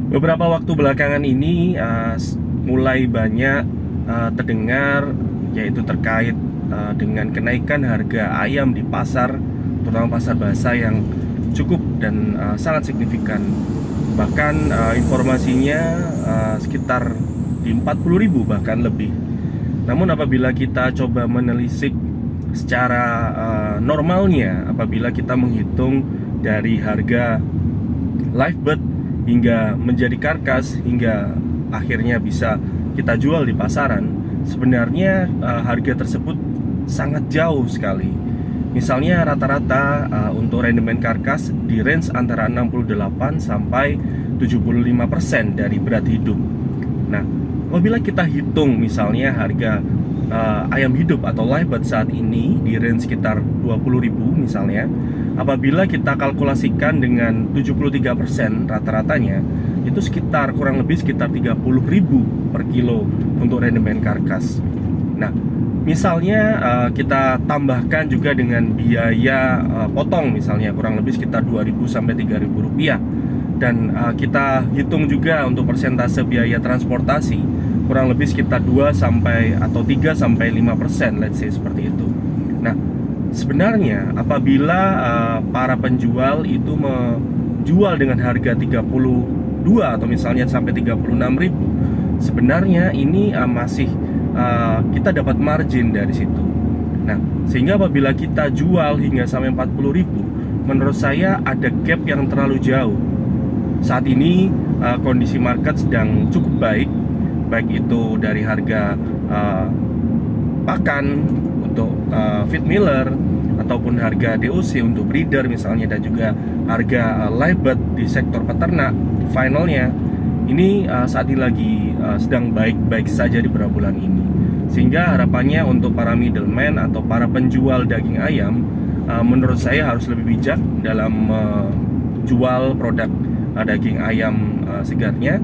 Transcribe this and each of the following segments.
Beberapa waktu belakangan ini mulai banyak terdengar, yaitu terkait dengan kenaikan harga ayam di pasar, terutama pasar basah yang cukup dan sangat signifikan. Bahkan informasinya sekitar di 40.000 bahkan lebih. Namun apabila kita coba menelisik secara normalnya, apabila kita menghitung dari harga live bird hingga menjadi karkas, hingga akhirnya bisa kita jual di pasaran, sebenarnya harga tersebut sangat jauh sekali. Misalnya rata-rata untuk rendemen karkas di range antara 68 sampai 75% dari berat hidup. Nah, apabila kita hitung misalnya harga ayam hidup atau live bird saat ini di range sekitar 20.000 misalnya, apabila kita kalkulasikan dengan 73% rata-ratanya, itu sekitar kurang lebih sekitar 30.000 per kilo untuk rendemen karkas. Nah, misalnya kita tambahkan juga dengan biaya potong misalnya kurang lebih sekitar 2.000 sampai 3.000 rupiah, dan kita hitung juga untuk persentase biaya transportasi kurang lebih sekitar 2 sampai atau 3 sampai 5%, let's say seperti itu. Nah, sebenarnya apabila para penjual itu menjual dengan harga 32 atau misalnya sampai 36.000, sebenarnya ini masih kita dapat margin dari situ. Nah, sehingga apabila kita jual hingga sampai 40.000, menurut saya ada gap yang terlalu jauh. Saat ini kondisi market sedang cukup baik, baik itu dari harga pakan untuk feed miller ataupun harga DOC untuk breeder misalnya, dan juga harga live bird di sektor peternak finalnya ini saat ini lagi sedang baik-baik saja di beberapa bulan ini. Sehingga harapannya untuk para middleman atau para penjual daging ayam, menurut saya harus lebih bijak dalam menjual produk daging ayam segarnya.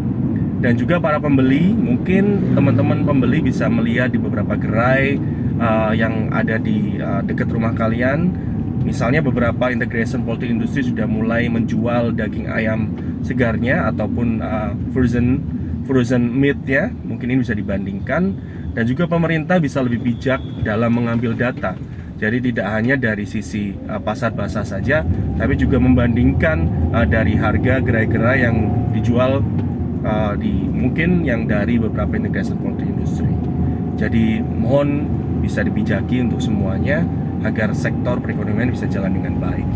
Dan juga para pembeli, mungkin teman-teman pembeli bisa melihat di beberapa gerai yang ada di dekat rumah kalian. Misalnya beberapa integration poultry industry sudah mulai menjual daging ayam segarnya ataupun frozen meat ya. Mungkin ini bisa dibandingkan. Dan juga pemerintah bisa lebih bijak dalam mengambil data. Jadi tidak hanya dari sisi pasar basah saja, tapi juga membandingkan dari harga gerai-gerai yang dijual mungkin yang dari beberapa integration poultry industry. Jadi mohon bisa dibijaki untuk semuanya agar sektor perekonomian bisa jalan dengan baik.